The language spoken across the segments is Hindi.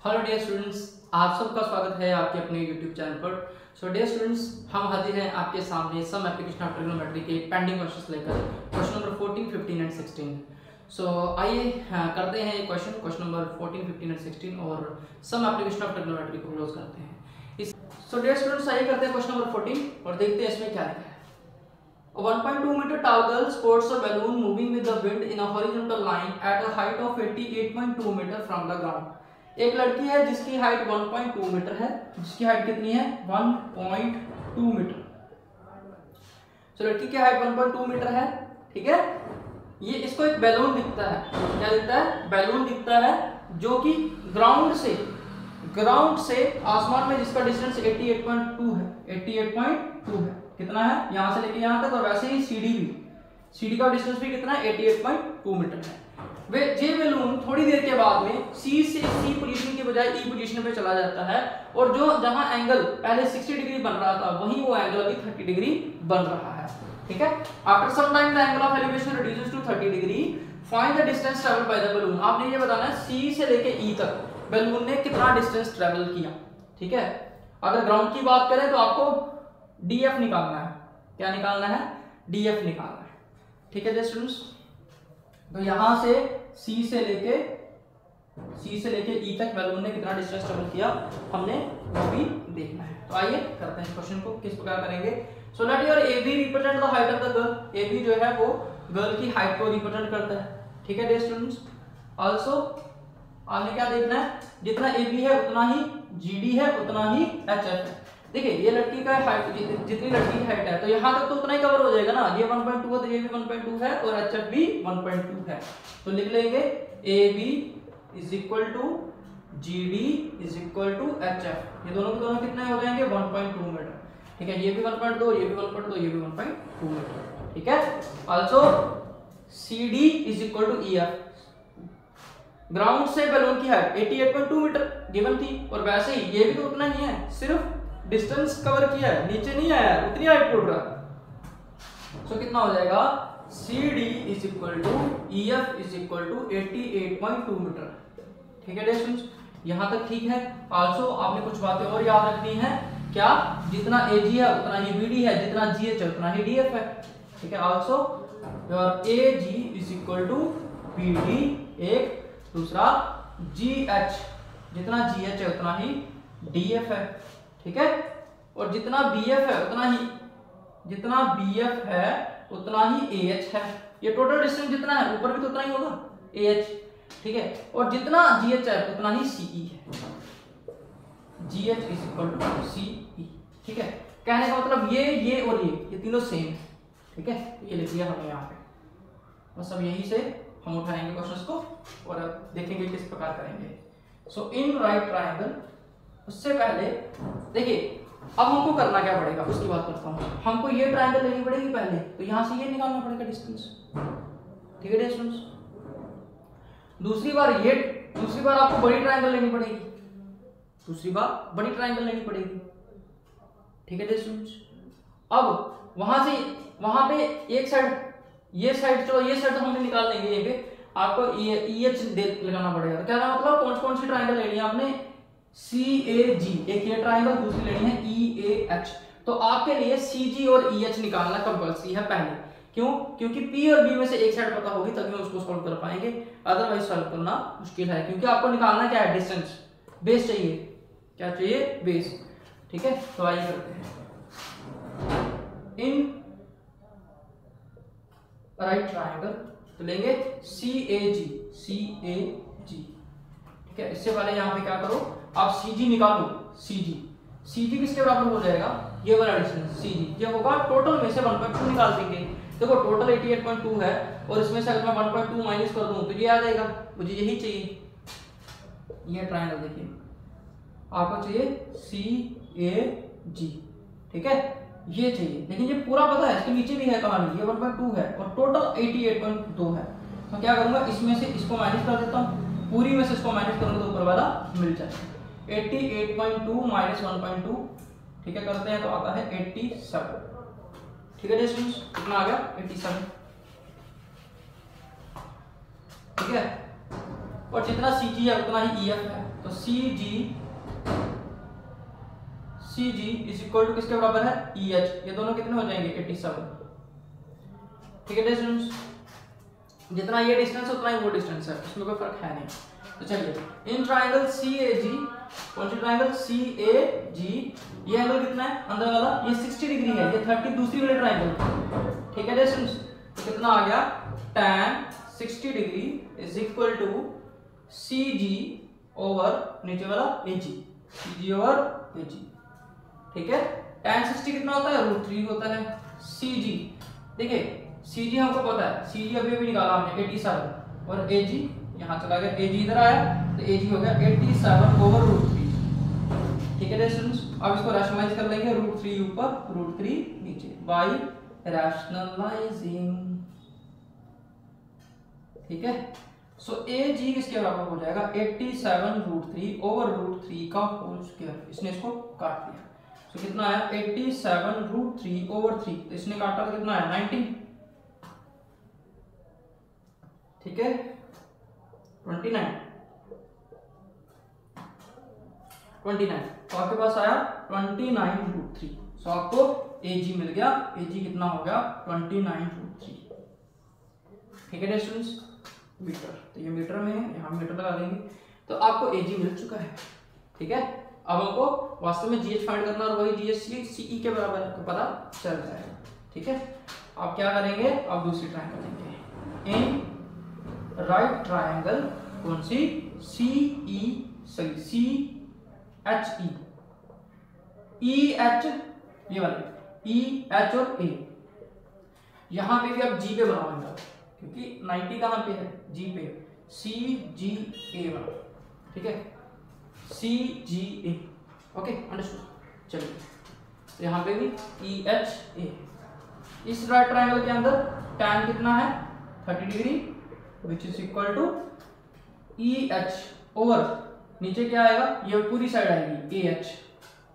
हेलो डियर स्टूडेंट्स, आप सबका स्वागत है आपके अपने यूट्यूब चैनल पर। सो डियर स्टूडेंट्स, हम हाजिर हैं आपके सामने सम एप्लीकेशन ऑफ ट्रिग्नोमेट्री के पेंडिंग क्वेश्चंस लेकर क्वेश्चन नंबर 14, 15 एंड 16। सो आइए करते हैं क्वेश्चन नंबर 14, 15 एंड 16 और सम एप्लीकेशन ऑफ ट्रिग्नोमेट्री को क्लोज करते हैं। सो डियर स्टूडेंट्स, आइए करते हैं क्वेश्चन नंबर 14 और देखते हैं इसमें क्या लिखा है। 1.2 meter tall girl sports a balloon moving with the wind in a horizontal line at a height of 88.2 meter from the ground। एक लड़की है जिसकी हाइट 1.2 मीटर है। जिसकी हाइट कितनी है? 1.2 मीटर। तो लड़की की हाइट 1.2 मीटर है, ठीक है। ये इसको एक बैलून दिखता है। क्या दिखता है? बैलून दिखता है जो कि ग्राउंड से आसमान में जिसका डिस्टेंस 88.2 है। 88.2 है। कितना है? यहां से लेके यहां तक। और वैसे ही सीडी का डिस्टेंस भी कितना है? 88.2 मीटर है। वे जे बैलून थोड़ी देर के बाद में सी से सी पोजीशन के बजाय ई पोजीशन पे चला जाता है और जो जहां एंगल पहले 60 डिग्री बन रहा था वहीं वो एंगल अभी 30 डिग्री बन रहा है, ठीक है। After some time the angle of elevation reduces to 30 degree. Find the distance travelled by the balloon. आपने ये बताना है सी से लेके ई तक बैलून ने कितना डिस्टेंस ट्रैवल किया, ठीक है। अगर ग्राउंड की बात करें तो आपको डीएफ निकालना है। क्या निकालना है? डीएफ निकालना है, ठीक है स्टूडेंट्स। तो यहां से सी से लेके ई तक बैलून ने कितना डिस्टेंस ट्रैवल किया हमने वो भी देखना है। तो आइए करते हैं क्वेश्चन को। किस प्रकार करेंगे? So let your AB represent the height of the girl. AB जो है वो गर्ल की हाइट को रिप्रेजेंट करता है, ठीक है डियर स्टूडेंट्स। आल्सो आपने क्या देखना है? जितना AB है उतना ही GD है, उतना ही HF है। देखिए ये लड़की का हाइट, जितनी लड़की की हाइट है तो यहाँ तक तो उतना ही कवर हो जाएगा ना। ये 1.2 है तो ये भी 1.2 है और HF भी 1.2 है। तो लिख लेंगे AB is equal to GD is equal to HF। ये दोनों के दोनों कितने हो जाएंगे? 1.2 मीटर, ठीक है। ये भी 1.2, ये भी 1.2, ये भी 1.2 मीटर, ठीक है। Also CD is equal to EF। Ground से बैलून की हाइट 88.2 मीटर गिवन थी और वैसे ही ये भी तो उतना ही है, सिर्फ डिस्टेंस कवर किया है, नीचे नहीं आया, उतनी हाइट उड़ रहा है। सो कितना हो जाएगा? CD is equal to EF is equal to 88.2 metre, ठीक है स्टूडेंट्स। यहां तक ठीक है। आल्सो आपने कुछ बातें और याद रखनी है। क्या? जितना AG है उतना ही BD है, जितना GH है उतना ही DF है, ठीक है। Also your AG is equal to BD एक, दूसरा GH, जितना GH है उतना ही DF है, ठीक है। और जितना BF है उतना ही AH है। ये टोटल डिस्टेंस जितना है ऊपर भी तो उतना ही होगा AH, ठीक है। और जितना GH है उतना ही CE है। GH is equal to CE, ठीक है। कहने का मतलब ये और ये तीनों सेम है, ठीक है। ये लिख लिया हमने यहाँ पे। बस अब यही से हम उठाएंगे क्वेश्चंस को और अब देखेंगे किस प्रकार करेंगे। सो इन राइट ट्रायंगल, उससे पहले देखिए अब हमको करना क्या पड़ेगा उसकी बात करता हूँ। हमको ये ट्रायंगल लेनी पड़ेगी पहले, तो यहाँ से ये निकालना पड़ेगा डिस्टेंस, ठीक है स्टूडेंट्स। दूसरी बार आपको बड़ी ट्रायंगल लेनी पड़ेगी, ठीक है स्टूडेंट्स। अब वहां पे एक साइड, ये साइड तो हमने निकाल लेंगे। ये पे आपको EH लगाना पड़ेगा। तो क्या मतलब कौन सी ट्रायंगल लेनी है आपने? CAG, एक ये ट्रायंगल, दूसरी लेनी है EAH। तो आपके लिए CG और EH निकालना कंपल्सरी है पहले। क्यों? क्योंकि P और B में से एक साइड पता होगी तभी हम उसको सॉल्व कर पाएंगे, अदरवाइज सॉल्व करना मुश्किल है। क्योंकि आपको निकालना क्या है? डिस्टेंस, बेस चाहिए। क्या चाहिए? बेस, ठीक है। तो आइए करते हैं। इन राइट ट्रायंगल तो लेंगे CAG, ठीक है। इससे पहले यहाँ पे क्या करो आप CG निकालो। CG किसके बराबर हो जाएगा? ये वाला डिस्टेंस CG, ये होगा टोटल में से 1.2 निकाल देंगे। देखो टोटल 88.2 है और इसमें से अगर मैं 1.2 माइनस कर दूं तो ये आ जाएगा। मुझे यही चाहिए। ये ट्रायंगल देखिए आपको चाहिए CAG, ठीक है। ये चाहिए, लेकिन ये पूरा पता है, इसके नीचे भी है कहानी। ये 1.2 है और टोटल 88.2 है। तो क्या करूंगा, इसमें से इसको माइनस कर देता हूँ, पूरी में से इसको माइनस करूंगा तो ऊपर वाला मिल जाएगा। 88.2 माइनस 1.2, ठीक है, करते हैं तो आता है 87, ठीक है स्टूडेंट्स। कितना आ गया? 87, ठीक है। और जितना CG है उतना ही EF है, तो CG इज इक्वल टू किसके बराबर है, EH। ये दोनों कितने हो जाएंगे, 87। ठीक है डिस्टेंस, जितना ये डिस्टेंस है उतना ही वो डिस्टेंस है, इसमें कोई फर्क है नहीं। तो चलिए, इन ट्रायंगल CAG, कौन सी ट्रायंगल CAG, ये एंगल कितना है अंदर वाला, ये 60 डिग्री है, ये 30 दूसरी वाली ट्रायंगल। ठीक है डिस्टेंस, तो कितना आ गया, tan 60 degree is equal to CG over नीचे वाला AG, CG ओवर AG। ठीक है, tan 60 कितना होता है, √3 होता है। CG देखिए, CG हमको पता है, CG अभी निकाला हमने 87, और AG यहाँ चला गया, AG इधर आया तो AG हो गया 87 ओवर √3। ठीक है स्टूडेंट्स, अब इसको रैशनलाइज कर लेंगे, √3 ऊपर √3 नीचे, बाय रैशनलाइजिंग। ठीक है, सो AG किसके बराबर हो जाएगा, 87 √3 ओवर √3 का होल स्क्वायर। इसने इसको काट दिया, तो कितना आया, 87 √3 ओवर 3, तो इसने काटा तो कितना आया, 19। ठीक है, 29, तो आपके पास आया 29 √3। सो आपको AG मिल गया, AG कितना हो गया, 29 √3। ठीक है स्टूडेंट्स, मीटर, तो ये मीटर में है, यहाँ मीटर लगा देंगे, तो आपको AG मिल चुका है। ठीक है, अब हमको वास्तव में GH फाइंड करना, और वही GH CE के बराबर है, तो पता चल जाएगा। ठीक है, आप क्या करेंगे, आप दूसरी ट्रायंगल लेंगे, इन राइट ट्रायंगल, कौन सी, CHE, EH, ये वाले EH और A। यहां पे भी आप G पे बनाओगे, क्योंकि 90 कहां पे है, G पे, CGA बना। ठीक है, CGA, ओके अंडरस्टूड। चलिए, तो यहां पे भी EHA। इस राइट ट्रायंगल के अंदर tan कितना है, 30 degree, which is equal to EH over नीचे क्या आएगा, ये पूरी साइड आएगी AH,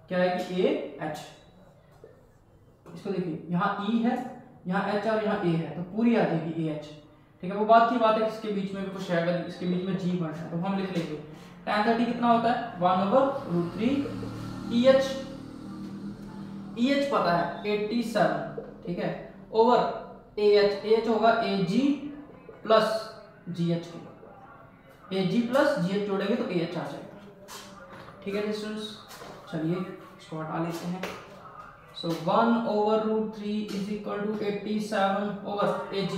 क्या आएगी AH। इसको देखिए, यहाँ E है, यहाँ H और यहाँ A है, तो पूरी आ जाएगी AH। ठीक है, वो बात की बात है, इसके बीच में भी कुछ है, अगर इसके बीच में G बन रहा है तो हम लिख लेंगे tan 30 कितना होता है, 1/√3 EH पता है 87। ठीक है, ओवर AH होगा AG plus GH, AG plus GH जोड़ेंगे तो AH आ जाएगा। ठीक है स्टूडेंट्स, चलिए इसको हटा लेते हैं। So 1/√3 is equal to 87 over AG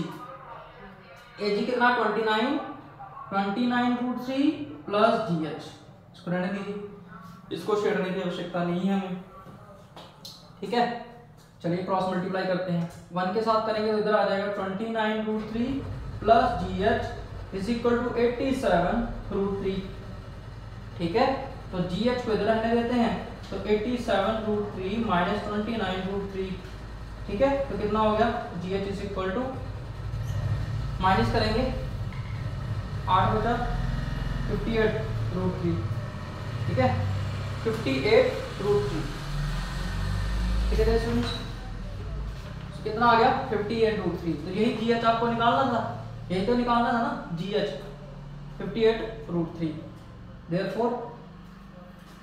कितना, 29 प्लस GH। इसको रहने दीजिए, इसको छेड़ने की आवश्यकता नहीं है हमें। ठीक है, चलिए क्रॉस मल्टीप्लाई करते हैं, 1 के साथ करेंगे तो इधर आ जाएगा 29 √3 plus GH is equal to 87 √3। ठीक है, तो GH को इधर रहने देते हैं, तो 87 √3 माइनस 29 √3। ठीक है, तो कितना हो गया, GH is equal to, minus करेंगे 8 बचा 58 √3। ठीक है, 58 √3। ठीक है स्टूडेंट्स, कितना आ गया, 58 √3। तो यही GH आपको निकालना था, यही तो निकालना था ना, GH 58 √3। देयरफॉर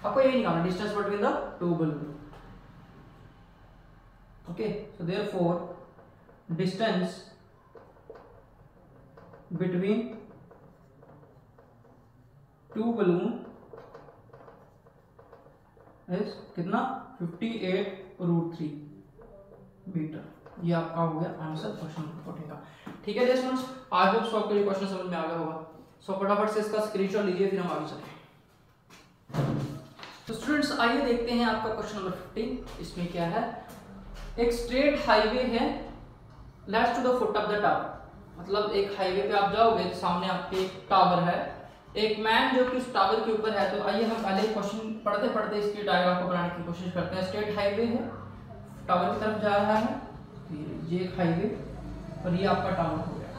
आपको यही निकालना, distance between the two balloon. Okay, so therefore distance between two balloon is कितना, 58 √3 मीटर। ये आपका हो गया आंसर क्वेश्चन नंबर 14 का। ठीक है स्टूडेंट्स, आज आप सॉल्व के लिए क्वेश्चन समझ में आ गया होगा। सो फटाफट से इसका स्क्रीनशॉट लीजिए, फिर हम आगे चलें। तो स्टूडेंट्स आइए देखते हैं आपका क्वेश्चन नंबर 15। इसमें क्या है, एक स्ट्रेट हाईवे है, leads to the foot of the tower. मतलब एक हाईवे पे आप जाओगे तो सामने आपके एक टावर है, एक मैन जो कि उस टावर के ऊपर है। तो आइए हम पहले क्वेश्चन पढ़ते पढ़ते इसकी डायग्राम को बनाने की कोशिश करते हैं। स्ट्रेट हाईवे है, टावर की तरफ जा रहा है, ये एक हाईवे और ये आपका टावर हो गया।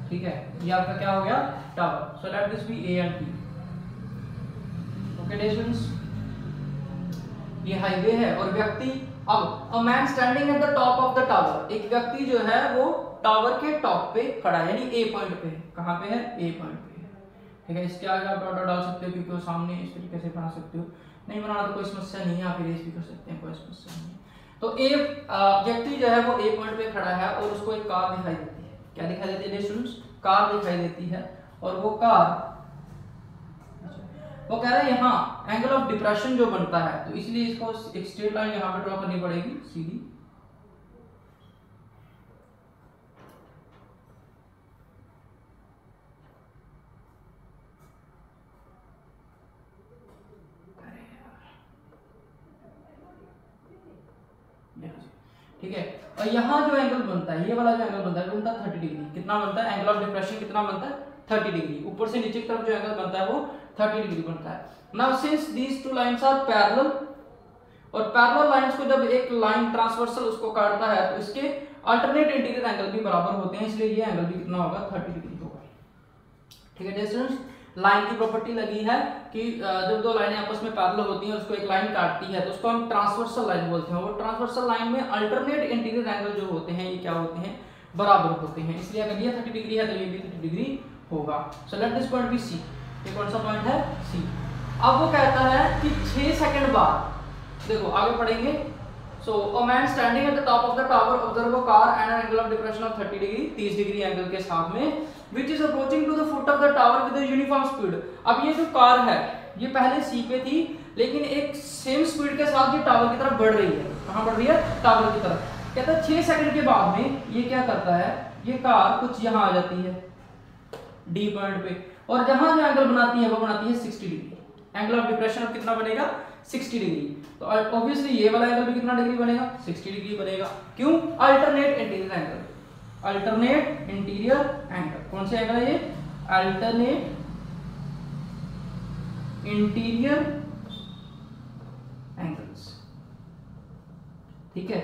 ठीक है, ये आपका क्या हो गया, tower. So let this be A and B। Okay students, ये हाईवे है और व्यक्ति, अब a man standing at the top of the tower, एक व्यक्ति जो है वो टावर के टॉप पे खड़ा है, यानी ए पॉइंट पे। कहाँ पे है? ए पॉइंट पे। ठीक है, इसके आगे आप डॉट डाल सकते हो क्योंकि वो सामने इस तरीके से बना सकते हो, नहीं बनाना तो कोई समस्या नहीं है, आप इरेज भी कर सकते हैं, कोई समस्या नहीं है। तो ए व्यक्ति जो है वो ए पॉइंट पे खड़ा है और उसको एक कार दिखाई देती है। क्या दिखाई देती है स्टूडेंट्स? कार दिखाई देती है। और वो कार, वो कह रहा है यहाँ एंगल ऑफ डिप्रेशन जो बनता है, तो इसलिए इसको एक स्ट्रेट लाइन यहाँ पे ड्रॉ करनी पड़ेगी सीधी। ठीक है, और यहाँ जो एंगल बनता है, ये वाला जो एंगल बनता है, बनता है 30 डिग्री। कितना बनता है? एंगल ऑफ डिप्रेशन कितना बनता है? 30 डिग्री। ऊपर से नीचे की तरफ जो एंगल बनता है वो 30 डिग्री बनता है। Now since these two lines are parallel, और पैरेलल लाइंस को जब एक लाइन ट्रांसवर्सल उसको काटता है तो इसके अल्टरनेट इंटीरियर एंगल भी बराबर होते हैं, इसलिए ये एंगल भी कितना होगा? 30 डिग्री होगा। ठीक है स्टूडेंट्स, लाइन की प्रॉपर्टी लगी है कि जब दो लाइनें आपस में पैरेलल होती हैं, उसको एक लाइन काटती है तो उसको हम ट्रांसवर्सल लाइन बोलते हैं। वो ट्रांसवर्सल लाइन में अल्टरनेट इंटीरियर एंगल जो होते हैं ये क्या होते हैं? बराबर होते हैं। इसलिए अगर ये 30 डिग्री है तो ये भी 30 डिग्री होगा। So let this point be C. ये कौन सा पॉइंट है? सी। अब वो कहता है कि 6 सेकंड बाद, देखो आगे पढ़ेंगे। So a man standing at the top of the tower observe a car and an angle of depression of 30 degree, 30 degree angle के साथ में, which is approaching to the foot of the tower with a uniform speed. अब ये जो कार है ये पहले सी पे थी, लेकिन एक सेम स्पीड के साथ ये टावर की तरफ बढ़ रही है। कहां बढ़ रही है? टावर की तरफ। कहता है 6 सेकंड के बाद में ये क्या करता है? ये कार कुछ यहां आ जाती है डी पॉइंट पे, और जहां जो एंगल बनाती है वो बनाती है 60 डिग्री। एंगल ऑफ डिप्रेशन अब कितना बनेगा? 60 डिग्री। तो ऑब्वियसली ये वाला एंगल भी कितना डिग्री बनेगा? 60 डिग्री बनेगा। क्यों? Alternate interior angle. Alternate interior angle कौन से एंगल है ये? Alternate interior angles. ठीक है,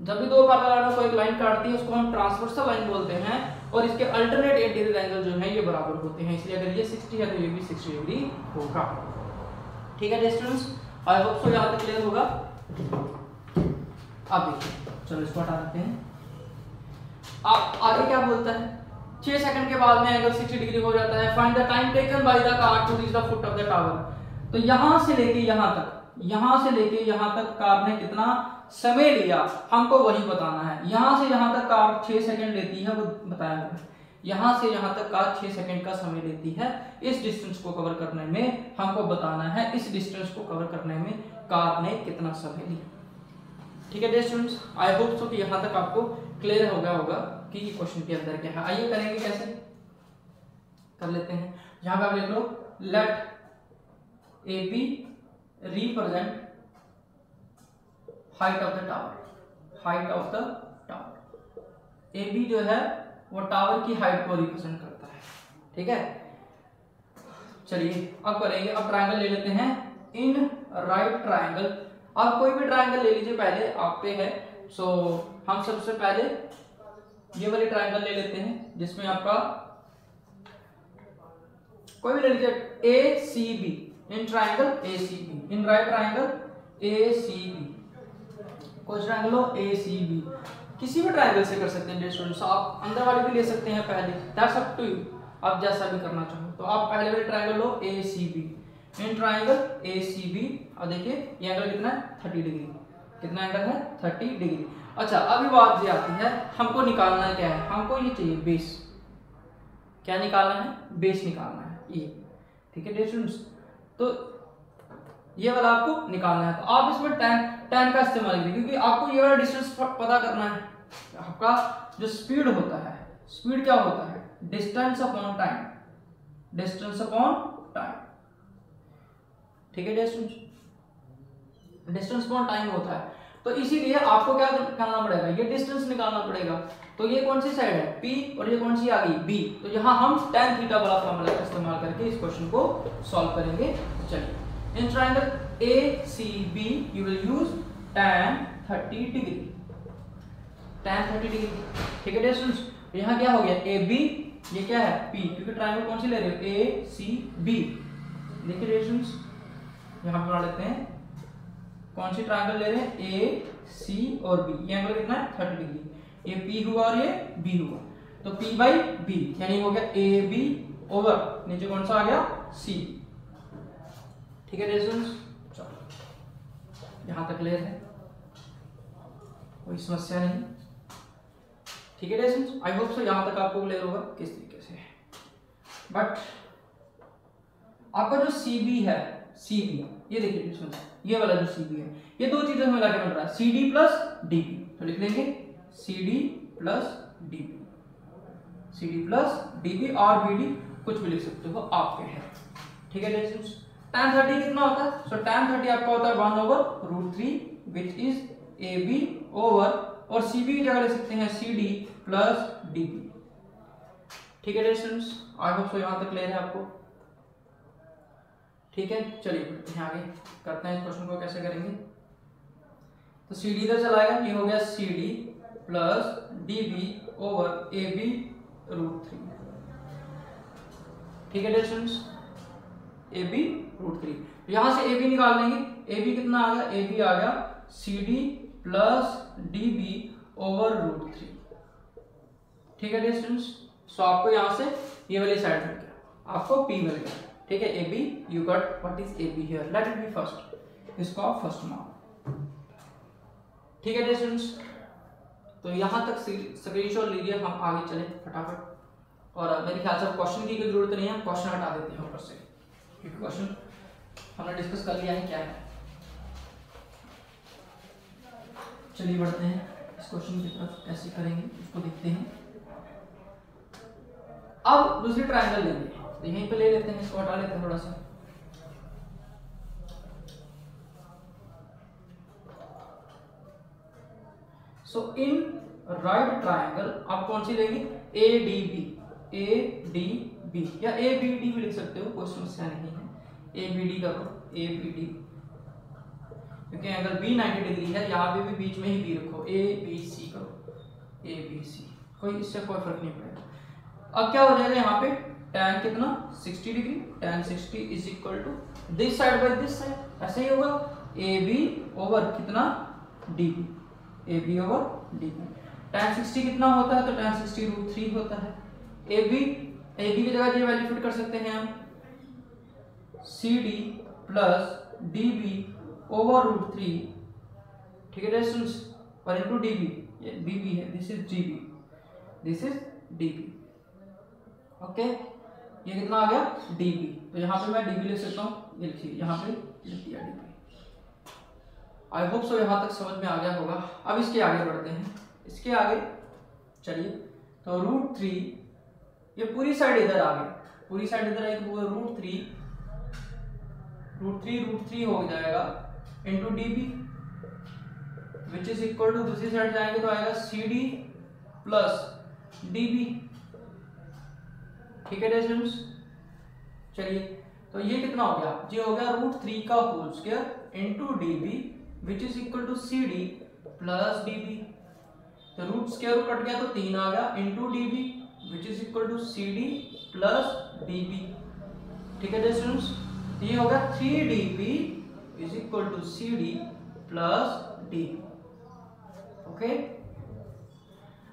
जब भी दो पैरेलल लाइनों को एक लाइन काटती है उसको हम ट्रांसवर्सल लाइन बोलते हैं, और इसके अल्टरनेट इंटीरियर एंगल जो है ये बराबर होते हैं। इसलिए अगर ये 60 है तो ये भी 60 डिग्री होगा। ठीक है स्टूडेंट्स, आई होप सो यहाँ तक क्लियर होगा। अब देखिए, चलो इसको हटा देते हैं। आप आगे क्या बोलता है? 6 सेकंड के बाद में एंगल 60 डिग्री हो जाता है। Find the time taken by the car to reach the foot of the tower. तो यहां से लेके यहां तक, यहां से लेके यहां तक कार ने कितना समय लिया हमको वही बताना है। यहां से यहां तक कार 6 सेकंड लेती है, वो बताया हुआ है। यहां से यहां तक कार 6 सेकंड का समय लेती है। इस डिस्टेंस को कवर करने में हमको बताना है इस डिस्टेंस को कवर करने में कार ने कितना समय लिया। ठीक है स्टूडेंट्स, आई होप सो कि यहां तक आपको क्लियर हो गया होगा कि क्वेश्चन के अंदर क्या है। आइए करेंगे, कैसे कर लेते हैं। यहां पे आप लिख लो, let A B represent height of the tower. Height of the tower, A B जो है वो टावर की हाइट को रिप्रेजेंट करता है। ठीक है, चलिए अब करेंगे। अब ट्रायंगल ले लेते हैं, इन राइट ट्रायंगल। अब कोई भी ट्रायंगल ले लीजिए, पहले आप पे है। सो हम सबसे पहले ये वाली ट्रायंगल ले लेते हैं जिसमें आपका कोई भी ले लीजिए, A C B. In triangle A C B, in right triangle A C B. कोई ट्रायंगल हो ए सी बी, किसी भी ट्रायंगल से कर सकते हैं स्टूडेंट्स। आप अंदर वाले भी ले सकते हैं पहले, दैट्स अप टू यू, आप जैसा भी करना चाहो। तो आप पहले वाले ट्रायंगल लो A C B. In triangle A C B, और देखिए ये एंगल कितना है? 30 डिग्री। कितना एंगल है? 30 डिग्री। अच्छा, अभी बात ये आती है, हमको निकालना है क्या है? हमको ये चाहिए बेस। क्या निकालना है? बेस निकालना है ये। ठीक है स्टूडेंट्स, तो ये वाला आपको निकालना है। तो आप इसमें tan का इस्तेमाल करिए, क्योंकि आपको ये वाला डिस्टेंस पता करना है। आपका जो स्पीड होता है, स्पीड क्या होता है? Distance upon time. Distance upon time. ठीक है स्टूडेंट्स, डिस्टेंस अपॉन टाइम होता है। तो इसीलिए आपको क्या करना पड़ेगा? ये डिस्टेंस निकालना पड़ेगा। तो ये कौन सी साइड है? P, और ये कौन सी आ गई? B। तो यहाँ हम tan थीटा वाला फॉर्मूला का इस्तेमाल करके इस क्वेश्चन को सॉल्व करेंगे। चलिए, in triangle A C B you will use tan 30 degree. tan 30 degree. ठीक है स्टूडेंट्स, यहाँ क्या हो गया? ए बी, ये क्या है? P, क्योंकि ट्रायंगल कौन सी ले रहे हो? A C B. देखिए स्टूडेंट्स, यहाँ पे बना लेते हैं, कौन सी ट्रायंगल ले रहे हैं? ए सी और बी। ये एंगल कितना है? 30 डिग्री। ये P हुआ और ये B हुआ, तो P बाई B यानी हो गया AB ओवर नीचे कौन सा आ गया C। ठीक है स्टूडेंट्स, चलो यहां तक क्लियर है, कोई समस्या नहीं। ठीक है स्टूडेंट्स, आई होप सो यहां तक आपको क्लियर होगा किस तरीके से। बट आपका जो CB है, CB ये देखिए स्टूडेंट्स, ये वाला जो CB है ये दो चीजों में मिला के बन रहा है, CD प्लस DB, तो लिख लेंगे CD plus DB, CD plus DB और BD कुछ भी लिख सकते हो आपके हैं। ठीक है स्टूडेंट्स, tan 30 कितना होता है? सो tan 30 आपका होता है 1/√3 विच इज AB ओवर, और CB की जगह ले सकते हैं CD प्लस DB। ठीक है स्टूडेंट्स, आई होप सो यहां तक क्लियर है आपको। ठीक है, चलिए बढ़ते हैं आगे, करते हैं इस क्वेश्चन को कैसे करेंगे। तो CD इधर चलाएगा, ये हो गया CD plus DB over AB√3। ठीक है स्टूडेंट्स, AB√3, यहां से AB निकाल लेंगे, AB कितना आ गया, AB आ गया CD प्लस DB ओवर√3। ठीक है स्टूडेंट्स, सो आपको यहां से ये वाली साइड मिल गया, आपको P मिल गया। ठीक है, AB you got what is AB here, late it B first, इसको आप फर्स्ट मानो। ठीक है स्टूडेंट्स, तो यहां तक स्क्रीनशॉट लीजिए, हम आगे चले फटाफट। और मेरे ख्याल से क्वेश्चन की कोई जरूरत नहीं है, क्वेश्चन हटा देते हैं ऊपर से, क्योंकि क्वेश्चन हमने डिस्कस कर लिया है क्या है। चलिए बढ़ते हैं इस क्वेश्चन की तरफ, कैसे करेंगे उसको देखते हैं। अब दूसरी ट्रायंगल लेंगे, तो यहीं पे ले लेते हैं, इसको हटा लेते हैं थोड़ा सा। सो इन राइट ट्रायंगल आप कौन सी लेंगे, ADB, ADB या ABD भी लिख सकते हो, कोई समस्या नहीं है। ABD करो, ABD, क्योंकि एंगल B 90 डिग्री है, यहाँ पे भी बीच में ही B रखो, ABC करो, ABC, कोई इससे कोई फर्क नहीं पड़ेगा। अब क्या हो जाएगा यहाँ पे, tan कितना 60 degree, tan 60 is equal to this side by this side, ऐसे ही होगा AB ओवर कितना DB, AB over DB। tan 60 कितना होता है, तो tan 60√3 होता है। AB की जगह ये वैल्यू फिट कर सकते हैं हम, CD प्लस DB ओवर√3। ठीक है स्टूडेंट्स, और इनटू DB, ये BB है, this is GB, this is DB। Okay, ये कितना आ गया DB, तो यहाँ पे मैं DB लिख सकता हूँ, ये लिखिए यहाँ पे लिख दिया DB। आई होप सो यहाँ तक समझ में आ गया होगा। अब इसके आगे बढ़ते हैं, इसके आगे चलिए, तो √3, ये पूरी साइड इधर आ गई, पूरी साइड इधर आई, तो √3 हो जाएगा into DB which is equal to, दूसरी साइड जाएंगे तो आएगा CD प्लस DB। ठीक है स्टूडेंट्स, चलिए, तो ये कितना हो गया, ये हो गया √3 का whole square into DB which is equal to CD plus DB। तो रूट स्क्वायर कट गया तो 3 आ गया into DB which is equal to CD plus DB। ठीक है स्टूडेंट्स, ये होगा 3DB is equal to CD plus DB। Okay,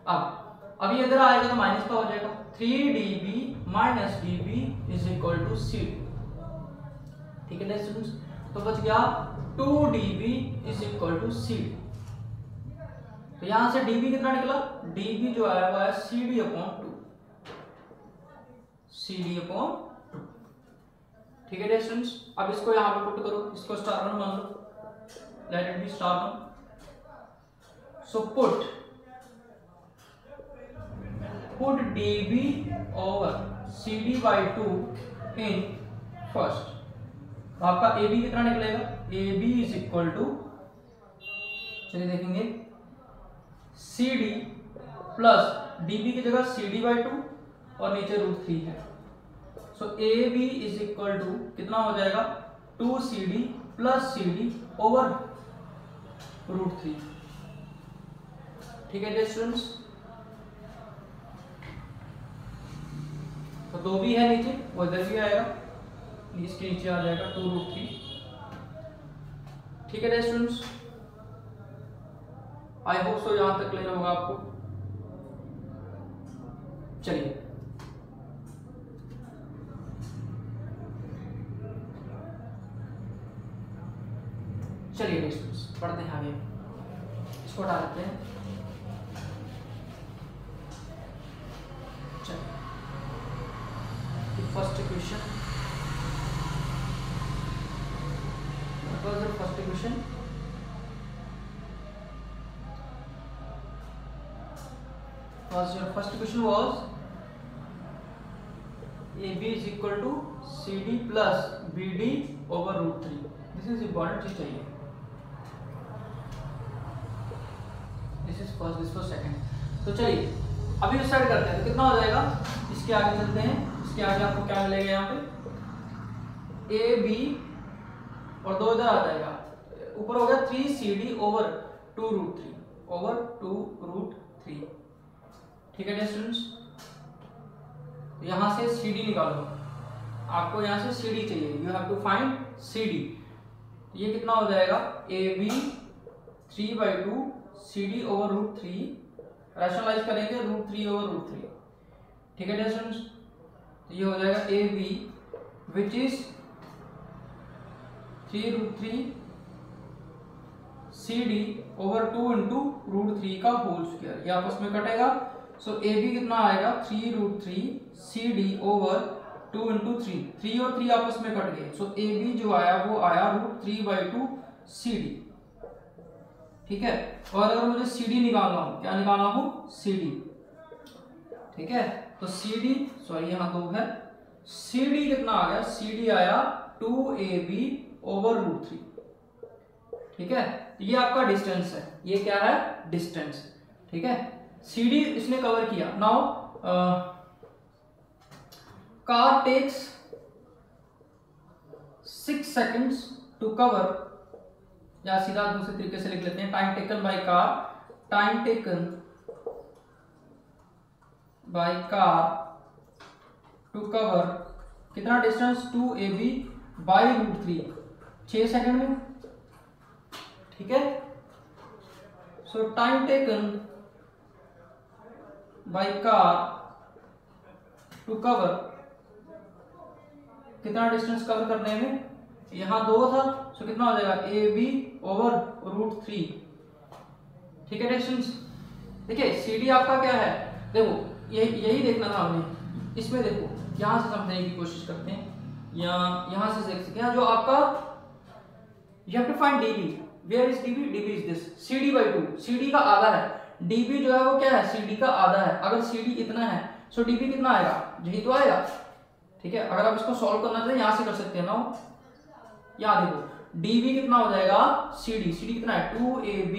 अब ये इधर आएगा तो माइनस का हो जाएगा, 3DB minus DB is equal to CD। ठीक है स्टूडेंट्स, तो बच गया 2DB is equal to CD। तो यहां से DB कितना निकला, DB जो आया हुआ है CD/2, CD/2। ठीक है स्टूडेंट्स, अब इसको यहां पे पुट करो, इसको *1 मान लो, let it be *1। So put DB over CD/2 in first, तो आपका AB कितना निकलेगा, AB इज इक्वल टू, चलिए देखेंगे, CD प्लस DB की जगह CD/2 और नीचे √3 है, सो AB इज इक्वल टू कितना हो जाएगा, 2CD प्लस CD ओवर √3। ठीक है स्टूडेंट्स, तो 2 भी है नीचे, वो इधर भी आएगा, इसके नीचे आ जाएगा 2√3। ठीक है स्टूडेंट्स, आई होप सो यहां तक क्लियर होगा आपको। चलिए चलिए पढ़ते हैं आगे, इसको हटा देते हैं। First equation, first equation first equation was AB is equal to CD plus BD over root 3. This is important चीज चाहिए। This is first, this was second। तो चलिए अभी डिसाइड करते हैं तो कितना हो जाएगा। इसके आगे चलते हैं, इसके आगे आपको क्या मिलेगा यहाँ पे AB और 2 इधर आ जाएगा, ऊपर हो गया 3CD over 2 root 3 over 2 root 3। ठीक है स्टूडेंट्स, यहां से CD निकालो, आपको यहां से CD चाहिए, you have to find CD। ये कितना हो जाएगा AB 3/2 CD over root 3, rationalise करेंगे root 3 over root 3। ठीक है स्टूडेंट्स, तो ये हो जाएगा AB which is 3 root 3 CD over 2 into root 3 का होल स्क्वायर, ये आपस में कटेगा। सो ए बी कितना आएगा 3 root 3 CD over 2 into 3, 3 और 3 आपस में कट गए। सो ए बी जो आया वो आया √3/2 CD। ठीक है, और अगर मुझे CD निकालना हो, क्या निकालना हो CD। ठीक है, तो CD सॉरी यहाँ 2 है, CD कितना आ गया, CD आया 2AB over √3। ठीक है, ये आपका डिस्टेंस है, ये क्या है डिस्टेंस। ठीक है, CD इसने कवर किया। Now car takes 6 seconds to cover, या सीधा दूसरे तरीके से लिख लेते हैं, time taken by car, time taken by car to cover कितना डिस्टेंस 2AB by √3, 6 सेकंड में। ठीक है, so time taken by car to cover कितना डिस्टेंस कवर करने में, यहां 2 था, सो कितना हो जाएगा AB over √3। ठीक है डिस्टेंस। देखिए CD आपका क्या है, देखो यही देखना था हमने, इसमें देखो यहां से समझने की कोशिश करते हैं, यहां से देख सकते हैं जो आपका you have to find DB, where is DB, DB is this CD/2, CD का आधा है, DB जो है वो क्या है CD का आधा है। अगर CD इतना है सो DB कितना आएगा, यही तो आएगा। ठीक है, अगर आप इसको सॉल्व करना चाहें यहां से कर सकते हैं ना, यहां देखो DB कितना हो जाएगा CD कितना है 2AB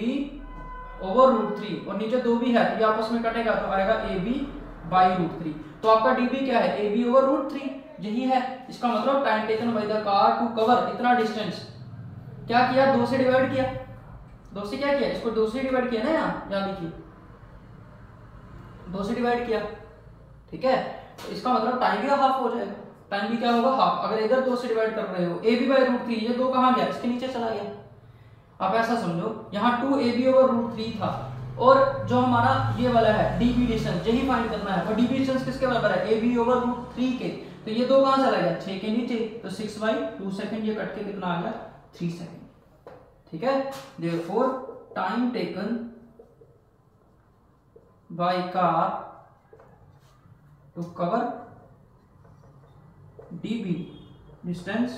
over √3 और नीचे 2 भी है तो ये आपस में कटेगा तो आएगा AB by √3। तो आपका DB क्या है AB over √3, यही है। इसका मतलब time taken by the car to cover इतना डिस्टेंस, क्या किया 2 से डिवाइड किया, 2 से क्या किया, इसको 2 से डिवाइड किया ना, यहाँ देखिए 2 से डिवाइड किया। ठीक है, तो इसका मतलब टाइम भी हाफ हो जाएगा, टाइम भी क्या होगा हाफ। अगर इधर 2 से डिवाइड कर रहे हो AB by √3, ये 2 कहाँ गया, इसके नीचे चला गया। आप ऐसा समझो यहाँ 2AB over √3 था, और जो हमारा ये वाला है DB डिस्टेंस, यही फाइंड करना है, और DB डिस्टेंस किसके बराबर है AB over √3 के, तो ये 2 कहाँ चला गया 6 के नीचे, तो 6/2 सेकंड, ये कट के कितना आ गया 3 सेकंड। ठीक है, therefore time taken by car to cover DB distance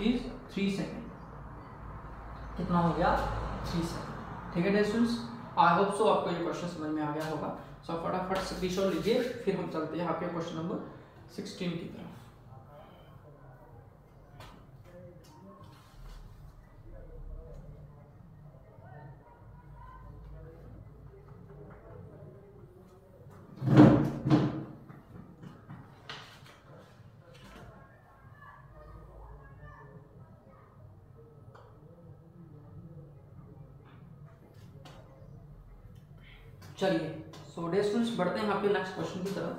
is 3 second. कितना हो गया 3 सेकंड। ठीक है स्टूडेंट्स, आई होप सो आपको ये क्वेश्चन समझ में आ गया होगा। सो फटाफट स्क्रीनशॉट लीजिए, फिर हम चलते हैं आपके क्वेश्चन नंबर 16 की तरफ। चलिए सो डे स्टूडेंट्स बढ़ते हैं आपके नेक्स्ट क्वेश्चन की तरफ।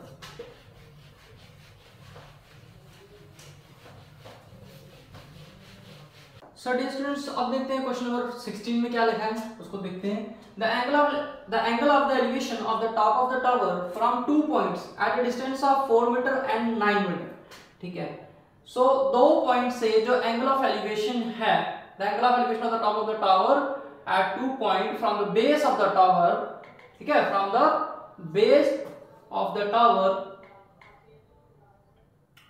सो डे स्टूडेंट्स अब देखते हैं क्वेश्चन नंबर 16 में क्या लिखा है, उसको देखते हैं। the angle of the elevation of the top of the tower from 2 points at a distance of 4 meter and 9 meter. ठीक है, so 2 पॉइंट से जो एंगल ऑफ एलिवेशन है, the angle of elevation of the top of the tower at 2 point from the base of the tower, ठीक है, from the base of the tower,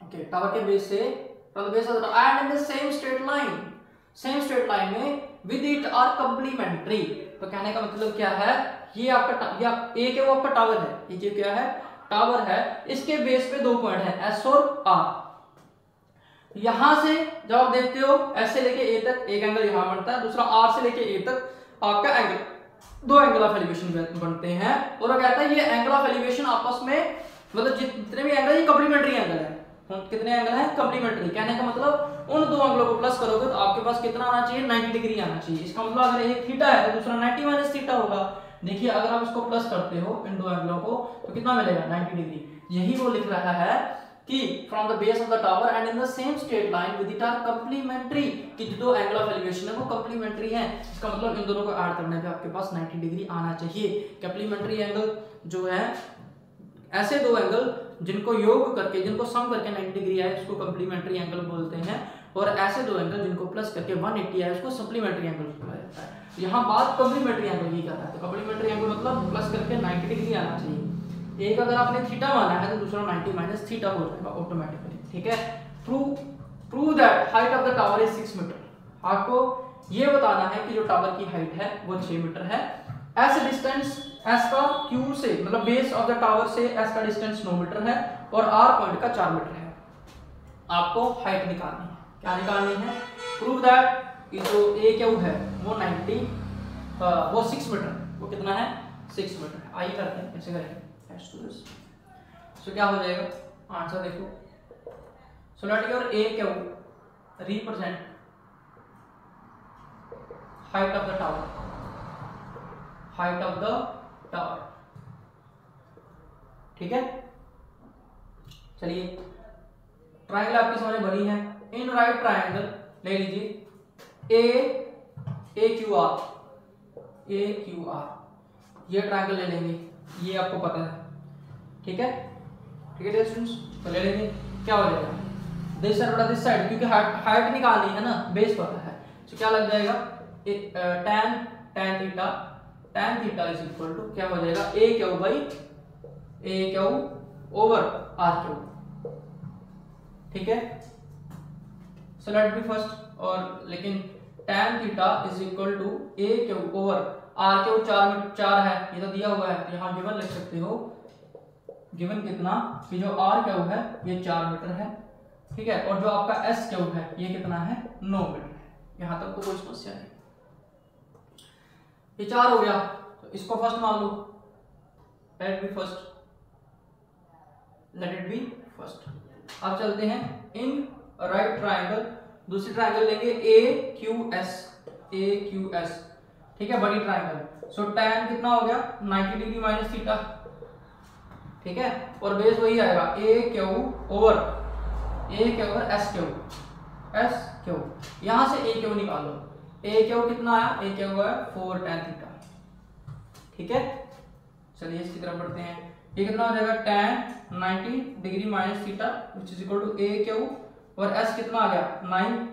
okay, tower के बेस से, from the base of the tower and in the same straight line में with it are complementary. तो कहने का मतलब क्या है, ये आपका एक है वो आपका टावर है, ये क्या है, टावर है, इसके बेस पे 2 पॉइंट है S और R। यहां से जब आप देखते हो S से लेके A तक एक एंगल यहां बनता है, दूसरा R से लेके A तक आपका एंगल, 2 एंगल ऑफ एलिवेशन बनते हैं। और वो कहता है ये एंगल ऑफ एलिवेशन आपस में, मतलब जितने भी एंगल, ये कंप्लीमेंट्री एंगल है। कितने एंगल हैं, कंप्लीमेंट्री। कहने का मतलब उन 2 एंगलों को प्लस करोगे तो आपके पास कितना आना चाहिए, 90 डिग्री आना चाहिए। इसका मतलब अगर एक थीटा है तो दूसरा 90 माइनस थीटा होगा। देखिए अगर आप इसको प्लस करते हो इन 2 एंगलों को तो कितना मिलेगा, 90 डिग्री। यही वो लिख रहा है कि from the base of the tower and in the same straight line with it are complementary, कि जो 2 एंगल ऑफ एलिवेशन है वो कंप्लीमेंट्री हैं। इसका मतलब इन दोनों को ऐड करने पे आपके पास 90 डिग्री आना चाहिए। कंप्लीमेंट्री एंगल जो है, ऐसे 2 एंगल जिनको योग करके, जिनको सम करके 90 डिग्री आए उसको कंप्लीमेंट्री एंगल बोलते हैं, और ऐसे 2 एंगल जिनको प्लस करके 180 आए उसको सप्लीमेंट्री एंगल बोला जाता है। यहाँ बात कंप्लीमेंट्री एंगल की कर रहा है, तो कंप्लीमेंट्री एंगल मतलब प्लस करके 90 डिग्री आना चाहिए। एक अगर आपने थीटा माना है तो दूसरा 90 माइनस थीटा हो जाएगा ऑटोमेटिकली। ठीक है, prove that height of the tower is 6 metre. आपको ये बताना है कि जो टावर की हाइट है वो 6 मीटर है। एस डिस्टेंस, एस का क्यू से मतलब बेस ऑफ द टावर से एस का डिस्टेंस 9 मीटर है और आर पॉइंट का 4 मीटर है। आपको हाइट निकालनी है। क्या निकालनी है, प्रूव दैट कि जो ए क्यू है वो 6 मीटर, वो कितना है, 6 मीटर है। आइए करते हैं, कैसे करेंगे। सो क्या हो जाएगा, आंसर देखो। So let your A Q represent height of the tower, height of the tower. ठीक है, चलिए ट्रायंगल आपकी समझ में बनी है। इन राइट ट्रायंगल ले लीजिए ए क्यू आर, ये ट्रायंगल ले लेंगे, ये आपको पता है। ठीक है, ठीक है स्टूडेंट्स, तो ले लेंगे। क्या हो जाएगा, दिस साइड बटा दिस साइड, क्योंकि हाइट निकालनी है ना, बेस पता है। तो क्या लग जाएगा, tan theta is equal to क्या हो जाएगा, A Q by A Q over R Q. ठीक है, सो लेट बी फर्स्ट, और लेकिन tan theta is equal to A Q over R Q, 4 है, ये तो दिया हुआ है, तो यहाँ गिवन लिख सकते हो। गिवन कितना, कि जो आर क्यू है ये 4 मीटर है। ठीक है, और जो आपका एस क्यू है ये कितना है, 9 मीटर है। यहाँ तक तो कोई समस्या नहीं। ये 4 हो गया, तो इसको फर्स्ट मान लो, लेट इट बी फर्स्ट। अब चलते हैं इन राइट ट्रायंगल, दूसरी ट्रायंगल लेंगे ए क्यू एस। ठीक है, बड़ी ट्रायंगल। सो tan कितना हो गया, 90 डिग्री माइनस थीटा। ठीक है, और बेस वही आएगा A Q over S Q. यहां से ए क्यू निकालो, ए क्यू कितना आया, ए क्यू है 4 tan थीटा। ठीक है, चलिए इसकी तरफ बढ़ते हैं। ये कितना हो जाएगा, tan 90 degree minus theta which is equal to A Q, और एस कितना आ गया 9।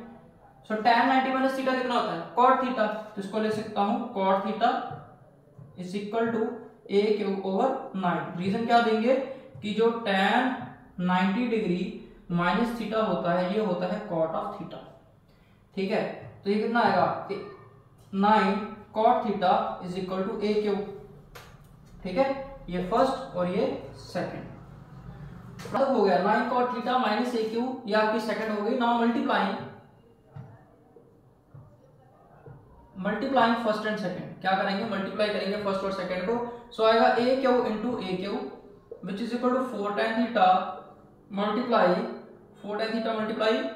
सो tan 90 माइनस थीटा कितना होता है, cot थीटा। तो इसको ले सकता हूं cot theta is equal to A Q over 9। Reason क्या देंगे कि जो tan 90 डिग्री माइनस थीटा होता है ये होता है cot ऑफ थीटा। ठीक है, तो ये कितना आएगा, 9 cot theta is equal to A Q. ठीक है, ये फर्स्ट और ये सेकंड हो गया। 9 cot थीटा माइनस ए क्यू, ये आपकी सेकंड हो गई। Now multiplying first and second. क्या करेंगे, मल्टीप्लाई करेंगे फर्स्ट और सेकंड को। सो आएगा A Q into A Q which is equal to 4 tan theta multiply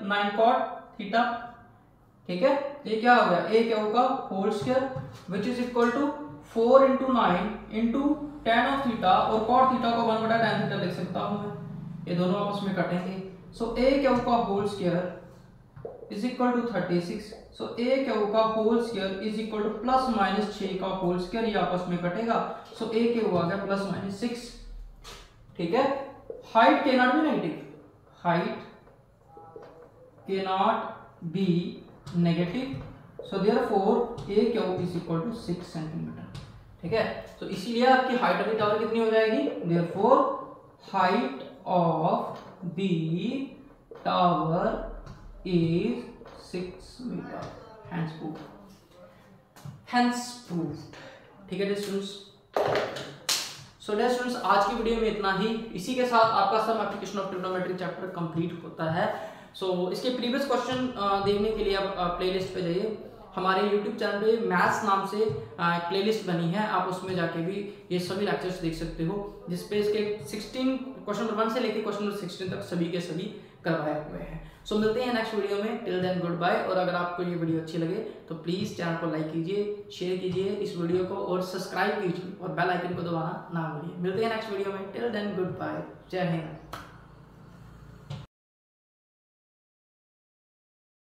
9 cot theta. ठीक है, ये क्या हो गया, ए क्यू का whole square which is equal to 4 into 9 into tan of theta, और cot थीटा को 1 बटा tan थीटा लिख सकता हूं मैं, ये दोनों आपस में कटेंगे। सो ए क्यू का whole square is equal to 36। So A Q का whole square is equal to plus minus 6 का होल स्क्वायर, ये आपस में कटेगा। सो ए क्यू आ गया प्लस माइनस 6। ठीक है, height can not be negative, height can not be negative, so therefore A Q is equal to 6 centimetre. ठीक है, तो इसीलिए आपकी हाइट ऑफ द टावर कितनी हो जाएगी, therefore height of the tower is 6 metre, hence proved. ठीक है स्टूडेंट्स, सो डियर स्टूडेंट्स आज की वीडियो में इतना ही। इसी के साथ आपका some application of trigonometry chapter complete होता है। सो इसके प्रीवियस क्वेश्चन देखने के लिए आप प्लेलिस्ट पे जाइए, हमारे YouTube चैनल पे मैथ्स नाम से प्लेलिस्ट बनी है, आप उसमें जाके भी ये सभी लेक्चर्स देख सकते हो, जिसपे इसके 16 क्वेश्चन नंबर 1 से लेकर क्वेश्चन नंबर 16 तक सभी के सभी करवाए हुए हैं। सो मिलते हैं नेक्स्ट वीडियो में, टिल देन गुड बाय। और अगर आपको ये वीडियो अच्छी लगे तो प्लीज़ चैनल को लाइक कीजिए, शेयर कीजिए इस वीडियो को और सब्सक्राइब कीजिए और बेल आइकन को दबाना ना भूलिए। मिलते हैं नेक्स्ट वीडियो में, टिल देन गुड बाय, जय हिंद।